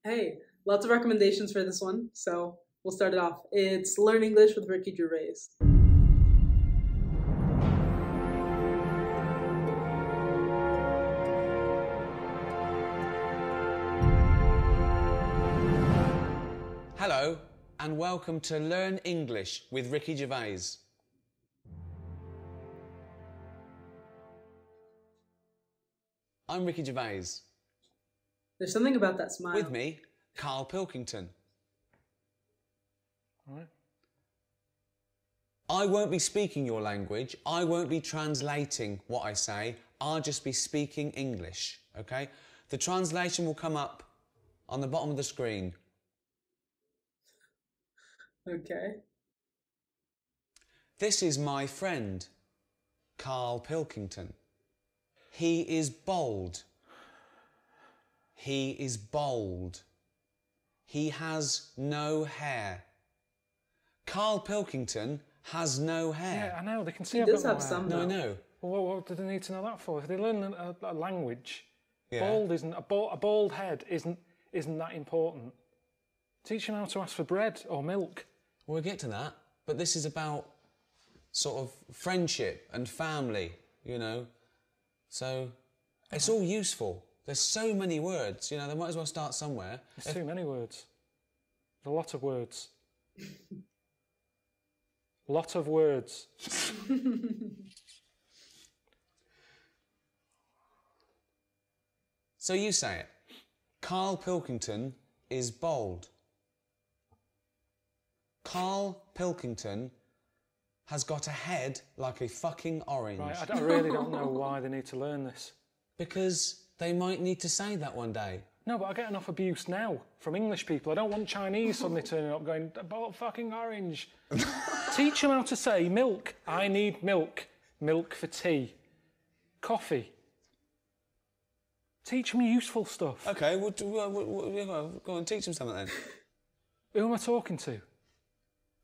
Hey, lots of recommendations for this one, so we'll start it off. It's Learn English with Ricky Gervais. Hello, and welcome to Learn English with Ricky Gervais. I'm Ricky Gervais. There's something about that smile. With me, Karl Pilkington. All right. I won't be speaking your language. I won't be translating what I say. I'll just be speaking English, okay? The translation will come up on the bottom of the screen. Okay. This is my friend, Karl Pilkington. He is bold. He is bold. He has no hair. Karl Pilkington has no hair. Yeah, I know. They can see He I've does got no have hair. some, No, I though. know. Well, what do they need to know that for? If they learn a language, Yeah. bald isn't a bald head isn't that important. Teach them how to ask for bread or milk. We'll get to that, but this is about sort of friendship and family, you know. So it's all useful. There's so many words, you know, they might as well start somewhere. There's too many words. There's a lot of words. Lot of words. So you say it. Karl Pilkington is bold. Karl Pilkington has got a head like a fucking orange. Right, I really don't know why they need to learn this. Because they might need to say that one day. No, but I get enough abuse now from English people. I don't want Chinese suddenly turning up going, "About fucking orange." Teach them how to say milk. I need milk. Milk for tea. Coffee. Teach them useful stuff. Okay, well, go on, teach them something then. Who am I talking to?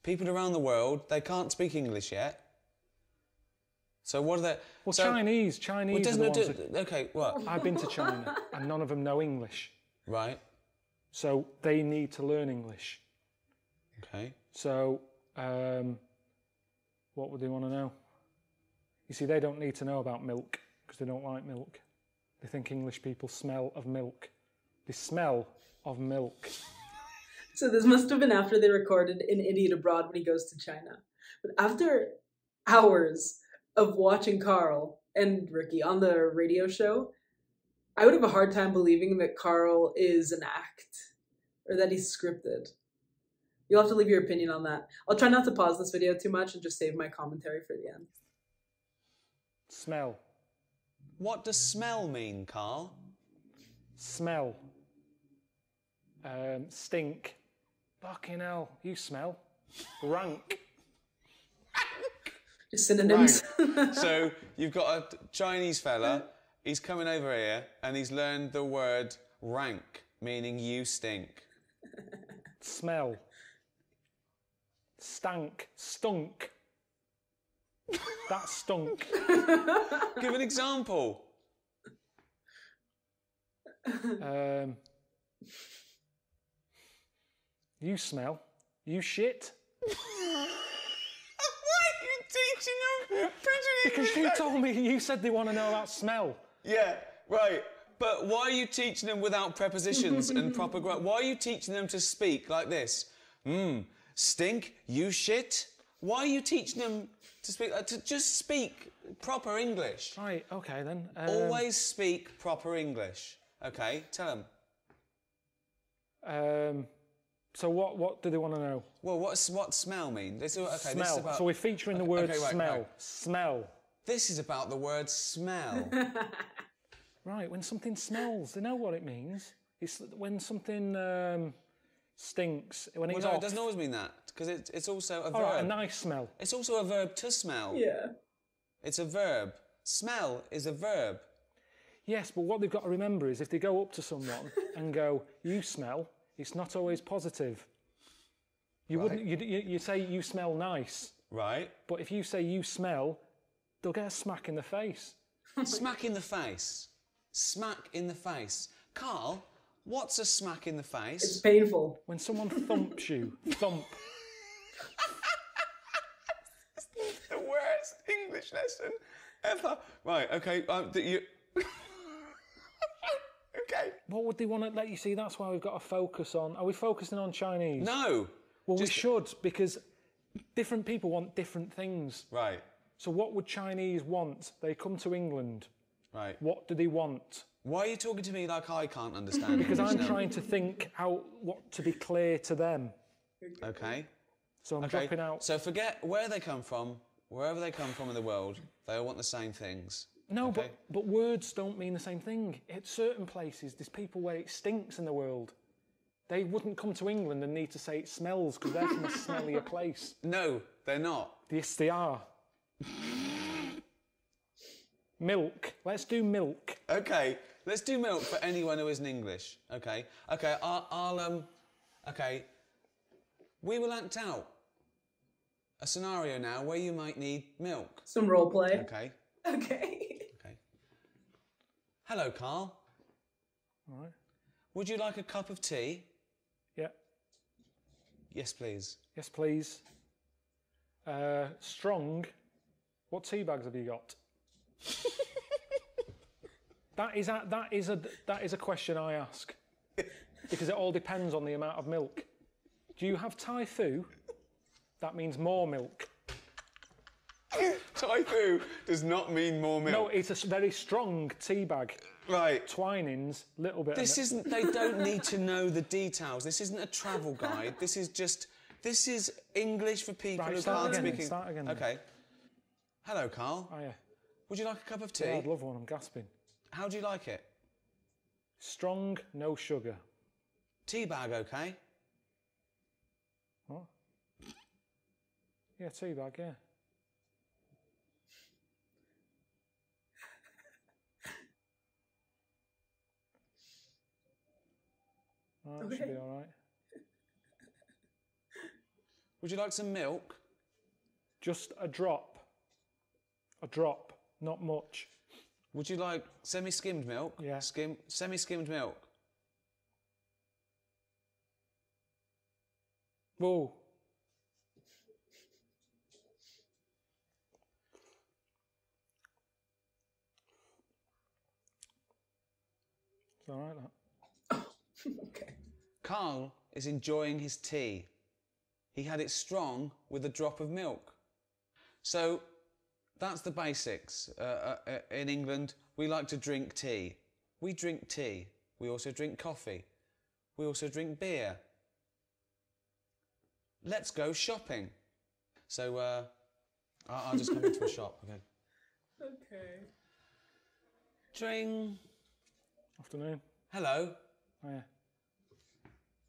People around the world, they can't speak English yet. So what are they... Well, so, Chinese well, are the doesn't ones it that... do, okay, what? I've been to China and none of them know English. Right. So they need to learn English. Okay. So, what would they want to know? You see, they don't need to know about milk because they don't like milk. They think English people smell of milk. They smell of milk. So this must have been after they recorded An Idiot Abroad when he goes to China. But after hours of watching Carl and Ricky on the radio show, I would have a hard time believing that Carl is an act or that he's scripted. You'll have to leave your opinion on that. I'll try not to pause this video too much and just save my commentary for the end. Smell. What does smell mean, Carl? Smell. Stink. Fucking hell, you smell. Rank. Just synonyms. Right. So you've got a Chinese fella, he's coming over here and he's learned the word rank, meaning you stink. Smell. Stank. Stunk. That stunk. Give an example. You smell. You shit. Why are you teaching them Because you told me, you said they want to know about smell. Yeah, right. But why are you teaching them without prepositions and proper grammar? Why are you teaching them to speak like this? Stink, you shit. Why are you teaching them to speak, to just speak proper English? Right, okay then. Always speak proper English. Okay, tell them. So what do they want to know? Well, what smell mean? Okay, Smell. This is about, So we're featuring the word okay, right, smell. right. Smell. This is about the word smell. Right, when something smells, they know what it means. It's when something stinks, when Well, it's no, off. it doesn't always mean that, because it's also a verb. All right, a nice smell. It's also a verb to smell. Yeah. It's a verb. Smell is a verb. Yes, but what they've got to remember is if they go up to someone and go, "You smell," it's not always positive. You Right. wouldn't. You say you smell nice, Right. but if you say you smell, they'll get a smack in the face. Smack in the face. Smack in the face. Carl, What's a smack in the face? It's painful. When someone thumps you, thump. The worst English lesson ever. Right, okay. Okay. What would they want to let you see? That's why we've got to focus on. Are we focusing on Chinese? No. Well, we should, because different people want different things. Right. So what would Chinese want? They come to England. Right. What do they want? Why are you talking to me like I can't understand? Because English I'm now? trying to think out what to be clear to them. Okay. So I'm dropping out. So forget where they come from, wherever they come from in the world, they all want the same things. No, okay? but words don't mean the same thing. At certain places, there's people where it stinks in the world. They wouldn't come to England and need to say it smells because they're from a smellier place. No, they're not. Yes, they are. Milk. Let's do milk. Okay, let's do milk for anyone who isn't English. Okay, okay. We will act out a scenario now where you might need milk. Some role play. Okay. Okay. Okay. Hello, Karl. All right. Would you like a cup of tea? Yeah. Yes, please. Yes, please. Strong. What tea bags have you got? That is a question I ask because it all depends on the amount of milk. Do you have Thai foo? That means more milk. Thai foo does not mean more milk. No, it's a very strong tea bag. Right. Twinings, little bit. This isn't. They don't need to know the details. This isn't a travel guide. This is English for people who can't speak. Start again. Okay. Hello, Karl. Oh yeah. Would you like a cup of tea? Yeah, I'd love one. I'm gasping. How do you like it? Strong, no sugar. Tea bag, okay? What? Yeah, tea bag. Yeah. Oh, that should be all right. Would you like some milk? Just a drop. A drop, not much. Would you like semi-skimmed milk? Yeah. Semi-skimmed milk. Whoa. It's all right, that. Okay. Karl is enjoying his tea. He had it strong with a drop of milk. So that's the basics. In England, we like to drink tea. We drink tea. We also drink coffee. We also drink beer. Let's go shopping. So I'll just come into a shop. Okay. Okay. Dring. Afternoon. Hello. Oh, yeah.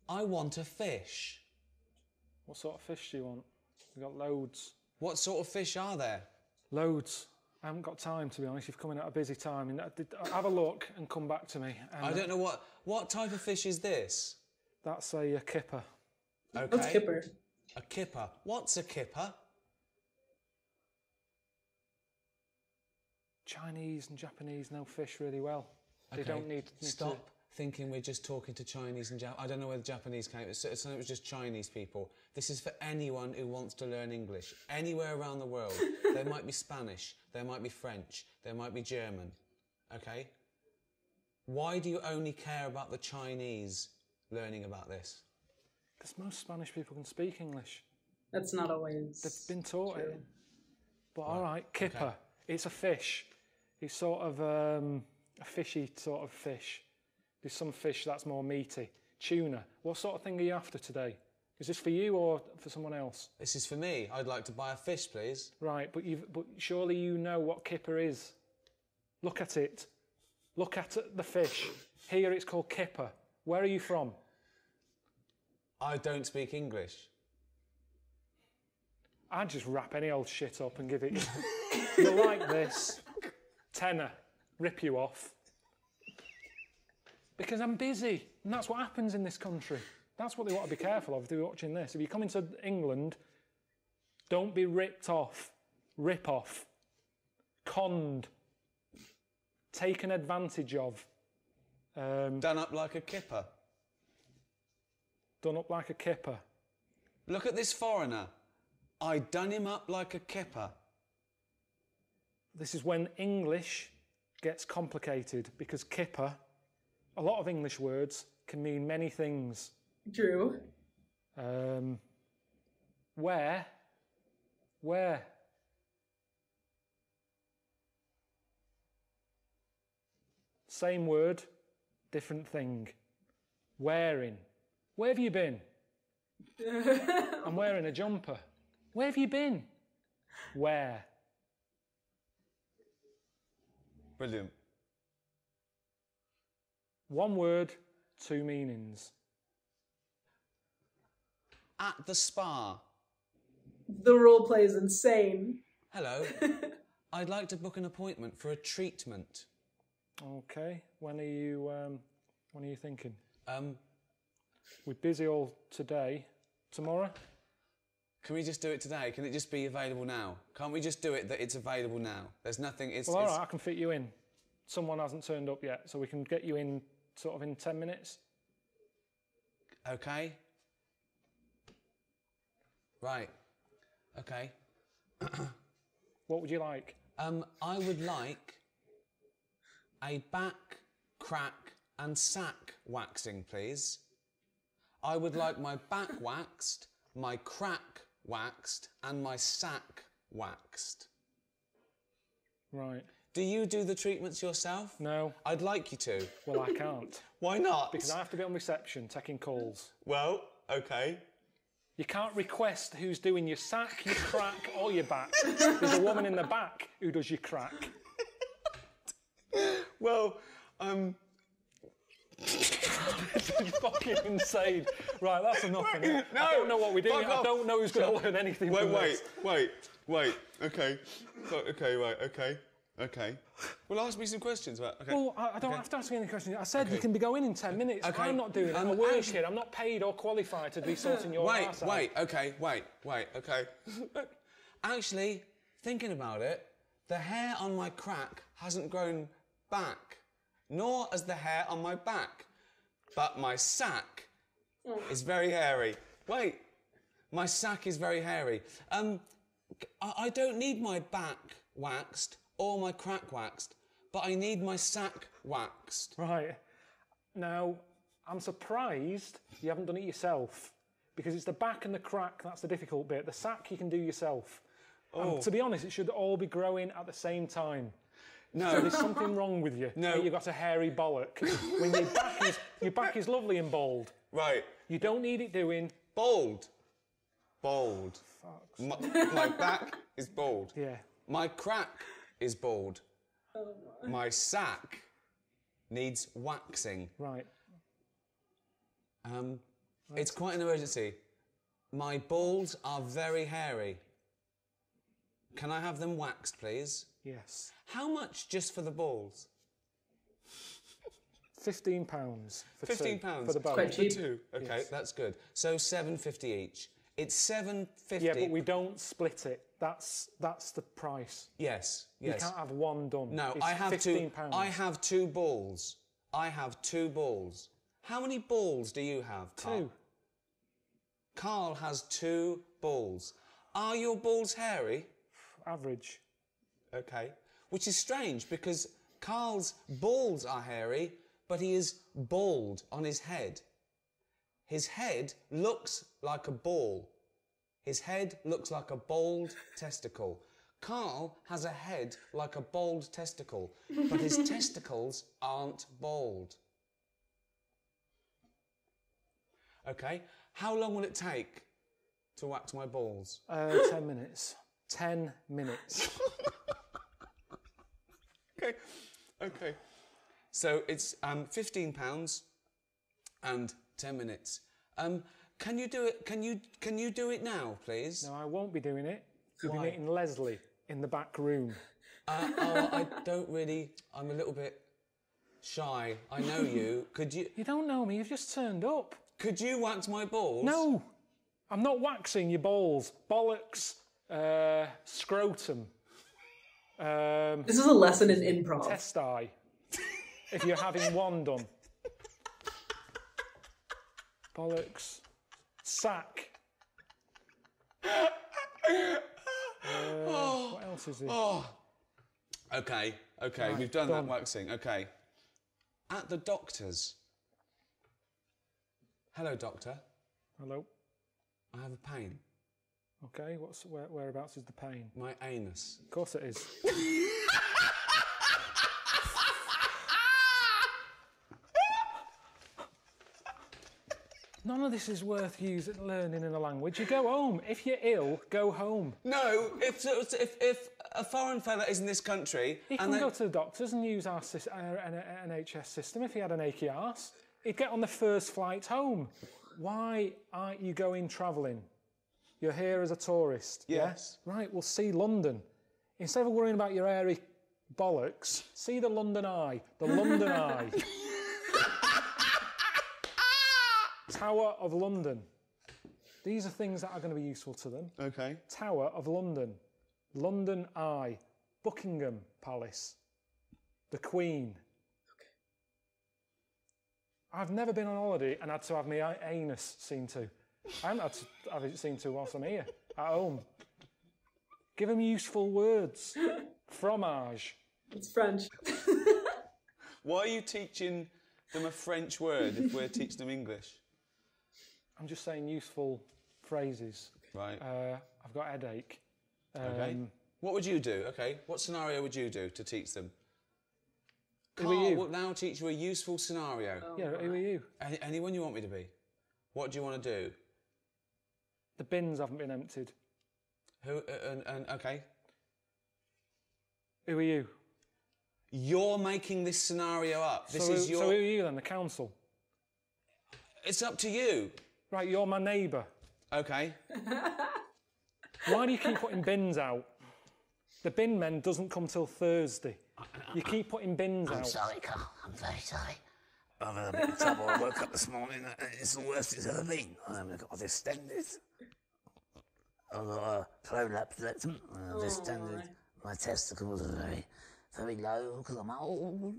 I want a fish. What sort of fish do you want? We've got loads. What sort of fish are there? Loads. I haven't got time, to be honest. You've come in at a busy time. And have a look and come back to me. And I don't know what type of fish is this? That's a kipper. Okay. What's kipper? A kipper. What's a kipper? Chinese and Japanese know fish really well. Okay. They don't need Stop thinking we're just talking to Chinese and I don't know where the Japanese came. It was just Chinese people. This is for anyone who wants to learn English. Anywhere around the world. There might be Spanish. There might be French. There might be German. Okay? Why do you only care about the Chinese learning about this? Because most Spanish people can speak English. That's not always. They've been taught true. it. But all right, kipper. Okay. It's a fish. It's sort of a fishy sort of fish. There's some fish that's more meaty. Tuna. What sort of thing are you after today? Is this for you or for someone else? This is for me. I'd like to buy a fish, please. Right, but surely you know what kipper is. Look at it. Look at the fish. Here it's called kipper. Where are you from? I don't speak English. I'd just wrap any old shit up and give it. You'll like this. Tenner. Rip you off. Because I'm busy. And that's what happens in this country. That's what they want to be careful of if they're watching this. If you come into England, don't be ripped off. Rip off. Conned. Taken advantage of. Done up like a kipper. Done up like a kipper. Look at this foreigner. I done him up like a kipper. This is when English gets complicated because kipper, a lot of English words can mean many things. True. Where? Same word, different thing. Wearing. Where have you been? I'm wearing a jumper. Where have you been? Where? Brilliant. One word, two meanings. At the spa. The role play is insane. Hello. I'd like to book an appointment for a treatment. Okay. When are you thinking? We're busy all today. Tomorrow? Can we just do it today? Can it just be available now? Can't we just do it that it's available now? There's nothing... Well, all right, I can fit you in. Someone hasn't turned up yet, so we can get you in sort of in 10 minutes. Okay. Right. Okay. What would you like? I would like a back, crack and sack waxing, please. I would like my back waxed, my crack waxed and my sack waxed. Right. Do you do the treatments yourself? No. I'd like you to. Well, I can't. Why not? Because I have to be on reception, taking calls. Well, okay. You can't request who's doing your sack, your crack, or your back. There's a woman in the back who does your crack. Well, This is fucking insane. Right, that's enough. No, I don't know what we're doing. I don't know who's going to learn anything from this. Wait. Okay. Okay. Well, ask me some questions about... Okay. Well, I don't have to ask you any questions. I said you can be going in 10 minutes. Okay. I'm not doing it. I'm working. I'm not paid or qualified to be sorting your ass out. Wait, okay. Actually, thinking about it, the hair on my crack hasn't grown back, nor has the hair on my back. But my sack is very hairy. Wait, my sack is very hairy. I don't need my back waxed or my crack waxed, but I need my sack waxed. Right. Now, I'm surprised you haven't done it yourself, because it's the back and the crack that's the difficult bit. The sack you can do yourself. Oh. And to be honest, it should all be growing at the same time. No. So there's something wrong with you. No. You've got a hairy bollock. When your back is lovely and bold. Right. You don't need it doing... Bold. My back is bald. Yeah. My crack is bald. My sack needs waxing. Right. It's quite an emergency. My balls are very hairy. Can I have them waxed, please? Yes. How much just for the balls? £15 for £15 two, for the bow. Quite cheap. For two. Okay, Yes. that's good. So £7.50 each. It's £7.50. Yeah, but we don't split it. That's the price. Yes. You can't have one done. No, it's I have £15. I have two balls. How many balls do you have, Carl? Two. Carl has 2 balls. Are your balls hairy? Average. Okay. Which is strange because Carl's balls are hairy, but he is bald on his head. His head looks like a ball. His head looks like a bald testicle. Carl has a head like a bald testicle, but his testicles aren't bald. Okay. How long will it take to wax my balls? 10 minutes. 10 minutes. Okay. So it's £15 and 10 minutes. Can you do it? Can you do it now, please? No, I won't be doing it. You'll be Why? meeting Leslie in the back room. I don't really. I'm a little bit shy. I know you. Could you? You don't know me. You've just turned up. Could you wax my balls? No, I'm not waxing your balls. Bollocks. Scrotum. This is a lesson in improv. Testi. If you're having one done. Bollocks. Sack. What else is it? Oh. Okay, Right, we've done done. that waxing. Okay. At the doctor's. Hello, doctor. Hello. I have a pain. Okay, whereabouts is the pain? My anus. Of course it is. None of this is worth learning in a language. You go home. If you're ill, go home. No, if a foreign fella is in this country He can go to the doctors and use our NHS system if he had an achy arse. He'd get on the first flight home. Why aren't you going travelling? You're here as a tourist. Yes. Yeah? Right, well, see London. Instead of worrying about your hairy bollocks, see the London Eye. The London Eye. Tower of London. These are things that are going to be useful to them. Okay. Tower of London. London Eye. Buckingham Palace. The Queen. Okay. I've never been on holiday and had to have my anus seen to. I haven't had to have it seen to whilst I'm here, at home. Give them useful words. Fromage. It's French. Why are you teaching them a French word if we're teaching them English? I'm just saying useful phrases. Right. I've got a headache. Okay. What would you do? Okay. What scenario would you do to teach them? Who are Carl you? will now teach you a useful scenario. Oh, Yeah, who are you? Anyone you want me to be? What do you want to do? The bins haven't been emptied. Who? Okay. Who are you? You're making this scenario up. This is your. So who are you then? The council? It's up to you. Right, you're my neighbour. Okay. Why do you keep putting bins out? The bin men doesn't come till Thursday. You keep putting bins out. I'm sorry, Carl. I'm very sorry. I've had a bit of trouble. I woke up this morning and it's the worst it's ever been. I've got distended. I've got a prolapse rectum. I've distended. My testicles are very, very low because I'm old.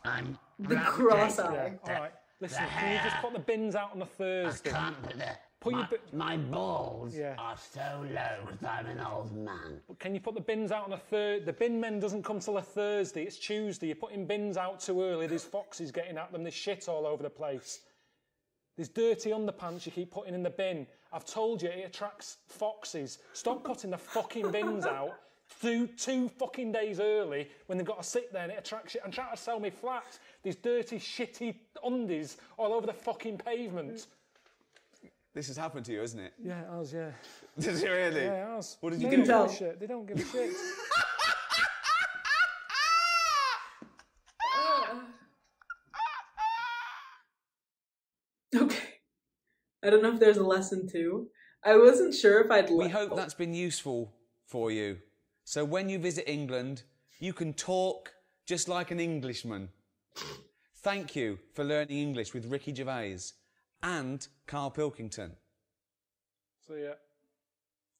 I'm The cross Yeah, eye. all right. Listen, can you just put the bins out on a Thursday? I can't put the... Put your my balls Yeah. are so low because I'm an old man. Can you put the bins out on a Thursday? The bin men doesn't come till a Thursday. It's Tuesday. You're putting bins out too early. There's foxes getting at them. There's shit all over the place. There's dirty underpants you keep putting in the bin. I've told you it attracts foxes. Stop putting the fucking bins out two fucking days early when they've got to sit there and it attracts you. I'm trying to sell me flats. There's dirty, shitty undies all over the fucking pavement. This has happened to you, hasn't it? Yeah, it has, yeah. Does it really? Yeah, it has. What did you They do? don't give a shit. They don't give a shit. Okay. I don't know if there's a lesson too. I wasn't sure if I'd... We hope that's been useful for you. So when you visit England, you can talk just like an Englishman. Thank you for learning English with Ricky Gervais and Karl Pilkington. So, yeah.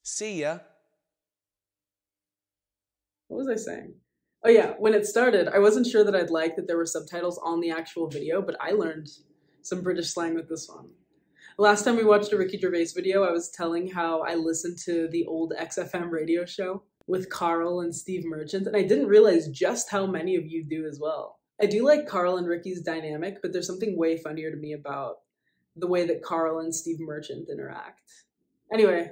See ya. What was I saying? Oh yeah, when it started, I wasn't sure that I'd like that there were subtitles on the actual video, but I learned some British slang with this one. Last time we watched a Ricky Gervais video, I was telling how I listened to the old XFM radio show with Karl and Steve Merchant, and I didn't realize just how many of you do as well. I do like Karl and Ricky's dynamic, but there's something way funnier to me about the way that Karl and Steve Merchant interact. Anyway,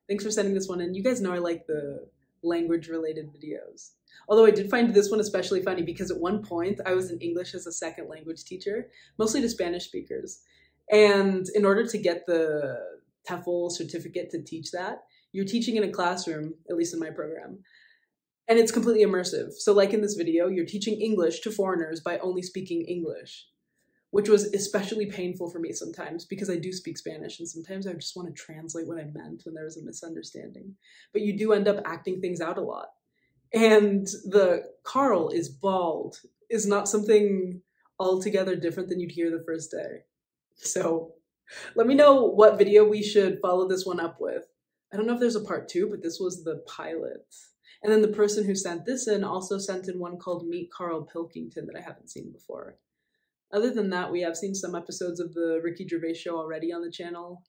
thanks for sending this one in. You guys know I like the language-related videos. Although I did find this one especially funny because at one point I was in English as a second language teacher, mostly to Spanish speakers. And in order to get the TEFL certificate to teach that, you're teaching in a classroom, at least in my program, and it's completely immersive. So like in this video, you're teaching English to foreigners by only speaking English, which was especially painful for me sometimes because I do speak Spanish and sometimes I just want to translate what I meant when there was a misunderstanding. But you do end up acting things out a lot. And the Karl is bald is not something altogether different than you'd hear the first day. So let me know what video we should follow this one up with. I don't know if there's a part 2, but this was the pilot. And then the person who sent this in also sent in one called Meet Karl Pilkington that I haven't seen before. Other than that, we have seen some episodes of the Ricky Gervais show already on the channel.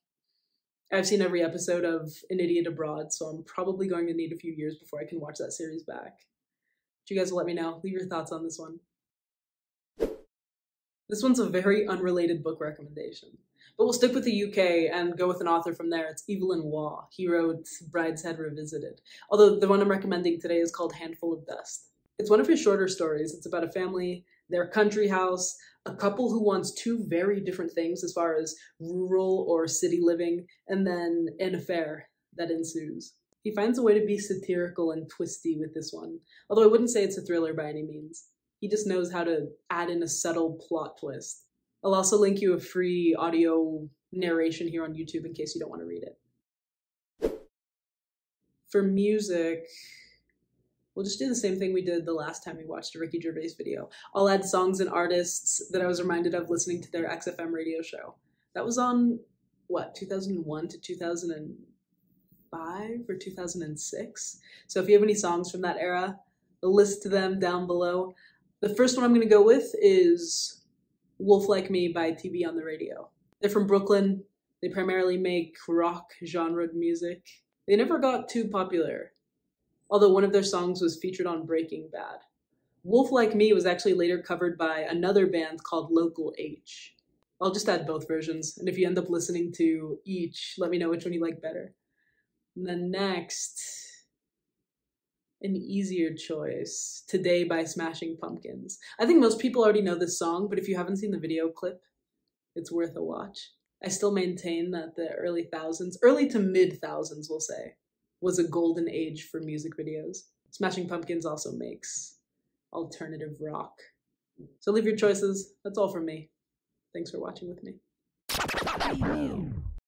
I've seen every episode of An Idiot Abroad, so I'm probably going to need a few years before I can watch that series back. But you guys will let me know. Leave your thoughts on this one. This one's a very unrelated book recommendation. But we'll stick with the UK and go with an author from there. It's Evelyn Waugh. He wrote Brideshead Revisited. Although the one I'm recommending today is called Handful of Dust. It's one of his shorter stories. It's about a family, their country house, a couple who wants two very different things as far as rural or city living, and then an affair that ensues. He finds a way to be satirical and twisty with this one, although I wouldn't say it's a thriller by any means. He just knows how to add in a subtle plot twist. I'll also link you a free audio narration here on YouTube in case you don't want to read it. For music, we'll just do the same thing we did the last time we watched a Ricky Gervais video. I'll add songs and artists that I was reminded of listening to their XFM radio show. That was on, 2001 to 2005 or 2006? So if you have any songs from that era, I'll list them down below. The first one I'm going to go with is Wolf Like Me by TV on the Radio. They're from Brooklyn. They primarily make rock genre music. They never got too popular, although one of their songs was featured on Breaking Bad. Wolf Like Me was actually later covered by another band called Local H. I'll just add both versions, and if you end up listening to each, let me know which one you like better. And then next, an easier choice, Today by Smashing Pumpkins. I think most people already know this song, but if you haven't seen the video clip, it's worth a watch. I still maintain that the early to mid-thousands, we'll say, was a golden age for music videos. Smashing Pumpkins also makes alternative rock. So leave your choices. That's all from me. Thanks for watching with me.